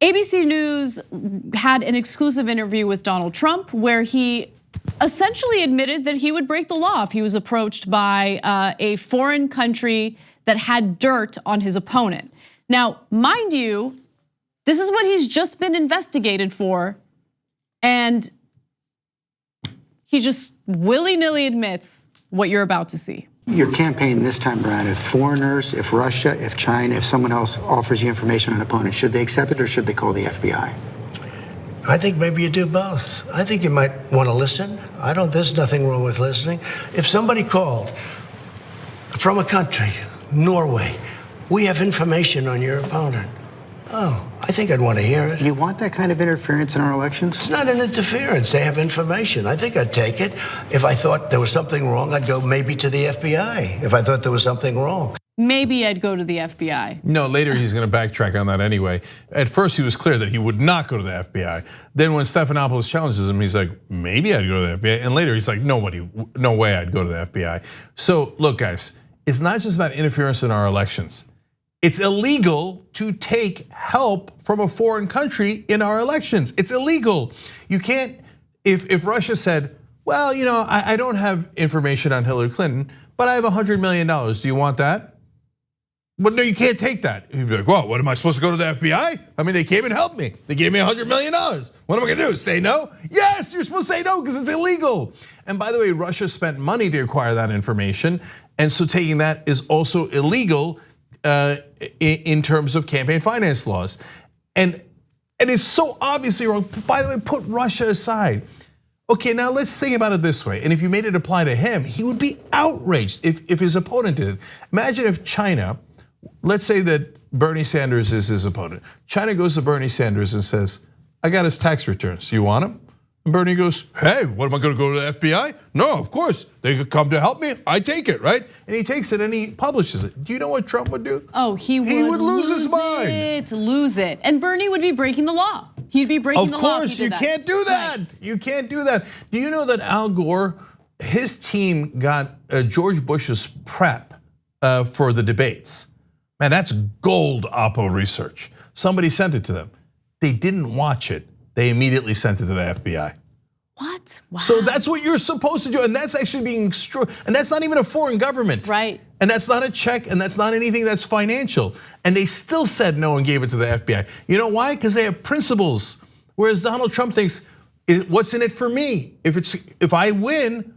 ABC News had an exclusive interview with Donald Trump where he essentially admitted that he would break the law if he was approached by a foreign country that had dirt on his opponent. Now, mind you, this is what he's just been investigated for, and he just willy-nilly admits what you're about to see. Your campaign this time around, if foreigners, if Russia, if China, if someone else offers you information on an opponent, should they accept it or should they call the FBI? I think maybe you do both. I think you might want to listen. There's nothing wrong with listening. If somebody called from a country, Norway, we have information on your opponent. Oh, I think I'd want to hear it. You want that kind of interference in our elections? It's not an interference. They have information. I think I'd take it. If I thought there was something wrong, I'd go maybe to the FBI. If I thought there was something wrong. Maybe I'd go to the FBI. No, later he's going to backtrack on that anyway. At first he was clear that he would not go to the FBI. Then when Stephanopoulos challenges him, he's like, maybe I'd go to the FBI. And later he's like, no way I'd go to the FBI. So look guys, it's not just about interference in our elections. It's illegal to take help from a foreign country in our elections. It's illegal. You can't, if Russia said, well, I don't have information on Hillary Clinton, but I have $100 million. Do you want that? But no, you can't take that. You'd be like, well, what am I supposed to go to the FBI? I mean, they came and helped me. They gave me $100 million. What am I gonna do, say no? Yes, you're supposed to say no because it's illegal. And by the way, Russia spent money to acquire that information. And so taking that is also illegal in terms of campaign finance laws. And it's so obviously wrong. By the way, put Russia aside. Okay, now let's think about it this way. And if you made it apply to him, he would be outraged if his opponent did it. Imagine if China, let's say that Bernie Sanders is his opponent. China goes to Bernie Sanders and says, I got his tax returns, you want them? And Bernie goes, hey, what am I gonna go to the FBI? No, of course, they could come to help me, I take it, right? And he takes it and he publishes it. Do you know what Trump would do? Oh, he would lose his mind. Lose it. And Bernie would be breaking the law. He'd be breaking the law. Of course, you can't do that. Right. You can't do that. Do you know that Al Gore, his team got George Bush's prep for the debates? Man, that's gold Oppo research. Somebody sent it to them. They didn't watch it. They immediately sent it to the FBI. What? Wow. So that's what you're supposed to do, and that's actually being and that's not even a foreign government. Right. And that's not a check, and that's not anything that's financial. And they still said no and gave it to the FBI. You know why? Because they have principles. Whereas Donald Trump thinks, what's in it for me? If I win,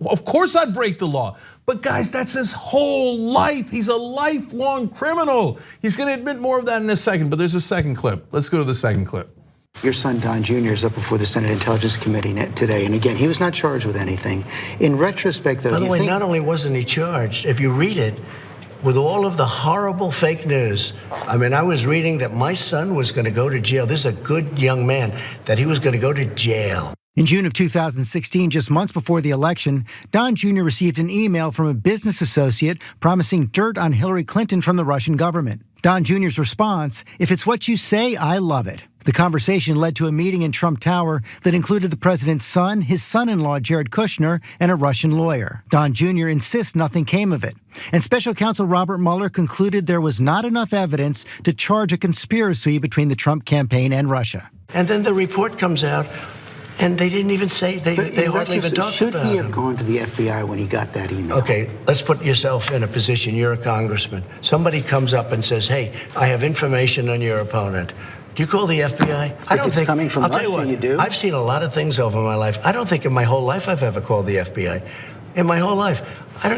of course I'd break the law. But guys, that's his whole life. He's a lifelong criminal. He's gonna admit more of that in a second, but there's a second clip. Let's go to the second clip. Your son, Don Jr., is up before the Senate Intelligence Committee today. And again, he was not charged with anything. In retrospect, though, by the way, not only wasn't he charged, if you read it, with all of the horrible fake news, I mean, I was reading that my son was gonna go to jail. This is a good young man, that he was gonna go to jail. In June of 2016, just months before the election, Don Jr. received an email from a business associate promising dirt on Hillary Clinton from the Russian government. Don Jr.'s response, if it's what you say, I love it. The conversation led to a meeting in Trump Tower that included the president's son, his son-in-law Jared Kushner, and a Russian lawyer. Don Jr. insists nothing came of it. And special counsel Robert Mueller concluded there was not enough evidence to charge a conspiracy between the Trump campaign and Russia. And then the report comes out, and they didn't even say, they hardly even talked about it. Should he have gone to the FBI when he got that email? Okay, let's put yourself in a position, you're a congressman. Somebody comes up and says, hey, I have information on your opponent. Do you call the FBI? I don't think coming from Russia, you do. I've seen a lot of things over my life. I don't think in my whole life I've ever called the FBI. In my whole life.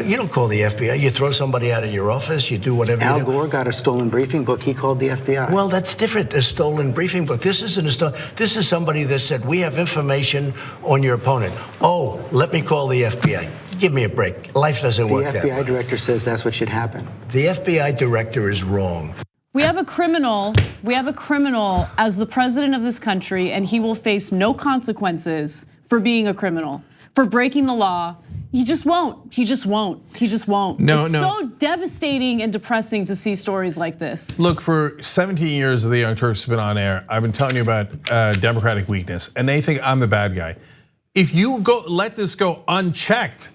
You don't call the FBI. You throw somebody out of your office, you do whatever you do. Al Gore got a stolen briefing book, he called the FBI. Well, that's different, a stolen briefing book. This isn't a stolen, this is somebody that said, we have information on your opponent. Oh, let me call the FBI. Give me a break. Life doesn't work that way. The FBI director says that's what should happen. The FBI director is wrong. We have a criminal as the president of this country, and he will face no consequences for being a criminal, for breaking the law. He just won't. It's so devastating and depressing to see stories like this. Look, for 17 years the Young Turks have been on air, I've been telling you about Democratic weakness, and they think I'm the bad guy. If you let this go unchecked,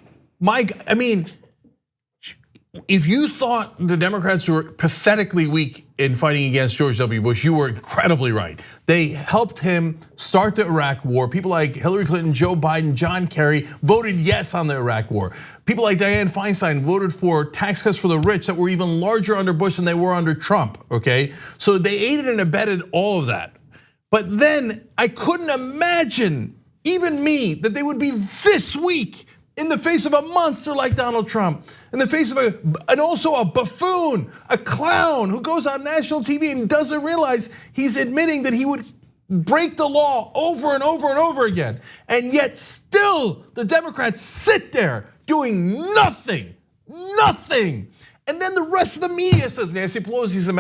if you thought the Democrats were pathetically weak in fighting against George W. Bush, you were incredibly right. They helped him start the Iraq war. People like Hillary Clinton, Joe Biden, John Kerry voted yes on the Iraq war. People like Dianne Feinstein voted for tax cuts for the rich that were even larger under Bush than they were under Trump, okay? So they aided and abetted all of that. But then I couldn't imagine, even me, that they would be this weak in the face of a monster like Donald Trump, in the face of and also a buffoon, a clown who goes on national TV and doesn't realize he's admitting that he would break the law over and over and over again. And yet still the Democrats sit there doing nothing. And then the rest of the media says Nancy Pelosi's a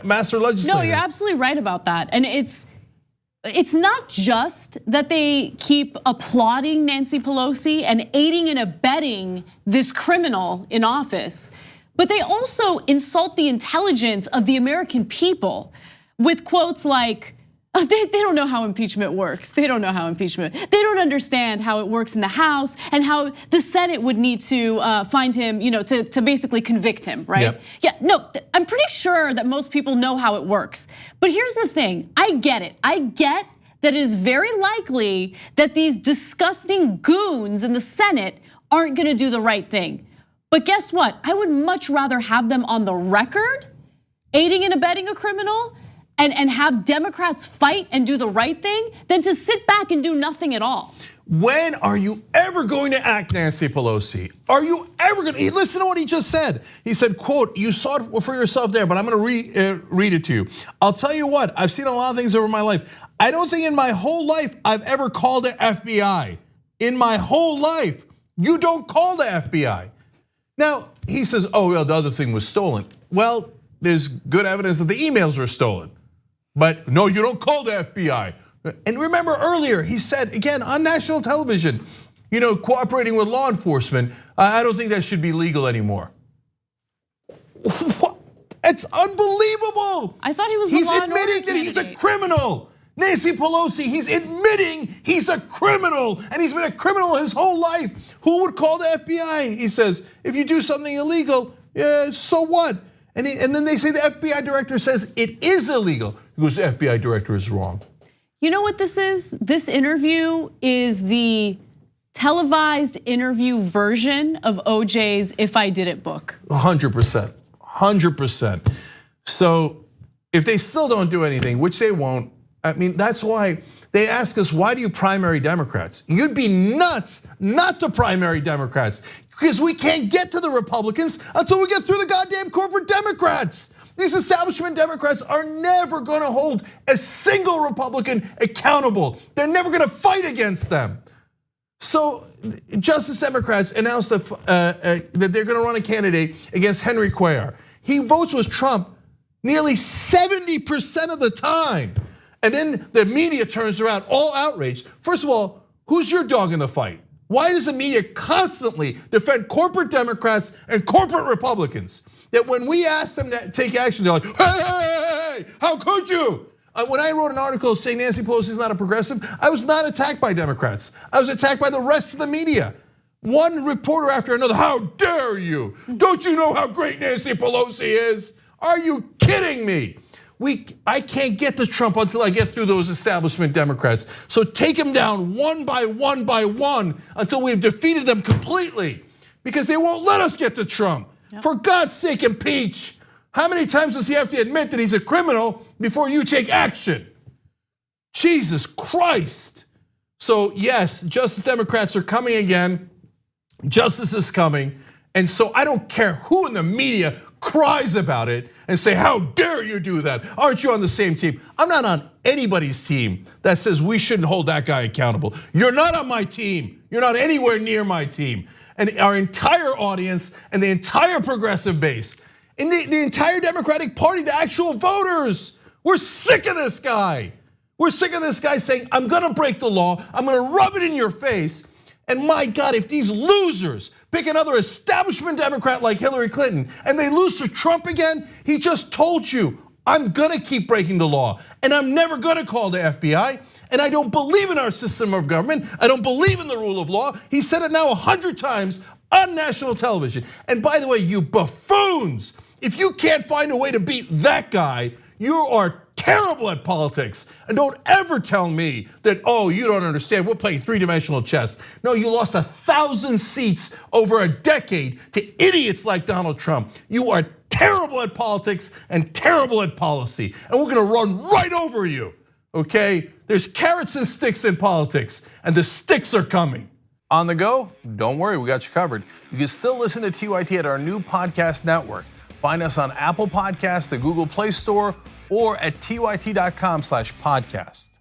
master legislator. No, you're absolutely right about that. And it's not just that they keep applauding Nancy Pelosi and aiding and abetting this criminal in office, but they also insult the intelligence of the American people with quotes like, oh, they don't know how impeachment works. They don't know how impeachment. They don't understand how it works in the House and how the Senate would need to find him, to basically convict him, right? Yep. Yeah, no, I'm pretty sure that most people know how it works. But here's the thing, I get it. I get that it is very likely that these disgusting goons in the Senate aren't gonna do the right thing. But guess what? I would much rather have them on the record, aiding and abetting a criminal, and have Democrats fight and do the right thing than to sit back and do nothing at all. When are you ever going to act, Nancy Pelosi? Are you ever going to, listen to what he just said. He said, quote, you saw it for yourself there, but I'm gonna read it to you. I'll tell you what, I've seen a lot of things over my life. I don't think in my whole life I've ever called the FBI. In my whole life, you don't call the FBI. Now, he says, oh, well, the other thing was stolen. Well, there's good evidence that the emails were stolen. But no, you don't call the FBI. And remember earlier, he said, again, on national television, cooperating with law enforcement, I don't think that should be legal anymore. What? It's unbelievable. I thought he was the law and order admitting that he's a candidate. Criminal. Nancy Pelosi, he's admitting he's a criminal and he's been a criminal his whole life. Who would call the FBI? He says, if you do something illegal, yeah, so what? And then they say the FBI director says it is illegal. He goes, the FBI director is wrong. You know what this is? This interview is the televised interview version of OJ's If I Did It book. 100%, 100%. So if they still don't do anything, which they won't, I mean, that's why they ask us, why do you primary Democrats? You'd be nuts not to primary Democrats because we can't get to the Republicans until we get through the goddamn corporate Democrats. These establishment Democrats are never gonna hold a single Republican accountable. They're never gonna fight against them. So Justice Democrats announced that they're gonna run a candidate against Henry Cuellar. He votes with Trump nearly 70% of the time. And then the media turns around all outraged. First of all, who's your dog in the fight? Why does the media constantly defend corporate Democrats and corporate Republicans? That when we ask them to take action, they're like, hey, how could you? When I wrote an article saying Nancy Pelosi is not a progressive, I was not attacked by Democrats. I was attacked by the rest of the media. One reporter after another, how dare you? Don't you know how great Nancy Pelosi is? Are you kidding me? I can't get to Trump until I get through those establishment Democrats. So take them down one by one until we've defeated them completely, because they won't let us get to Trump. Yep. For God's sake, impeach. How many times does he have to admit that he's a criminal before you take action? Jesus Christ. So yes, Justice Democrats are coming again. Justice is coming. And so I don't care who in the media cries about it and say, how dare you do that? Aren't you on the same team? I'm not on anybody's team that says we shouldn't hold that guy accountable. You're not on my team. You're not anywhere near my team. And our entire audience and the entire progressive base and the entire Democratic Party, the actual voters, we're sick of this guy. We're sick of this guy saying, I'm gonna break the law, I'm gonna rub it in your face. And my God, if these losers pick another establishment Democrat like Hillary Clinton and they lose to Trump again, he just told you, I'm gonna keep breaking the law and I'm never gonna call the FBI. And I don't believe in our system of government. I don't believe in the rule of law. He said it now 100 times. on national television. And by the way, you buffoons, if you can't find a way to beat that guy, you are terrible at politics. And don't ever tell me that, oh, you don't understand, we're playing three-dimensional chess. No, you lost 1,000 seats over a decade to idiots like Donald Trump. You are terrible at politics and terrible at policy. And we're gonna run right over you, okay? There's carrots and sticks in politics, and the sticks are coming. On the go? Don't worry, we got you covered. You can still listen to TYT at our new podcast network. Find us on Apple Podcasts, the Google Play Store, or at tyt.com/podcast.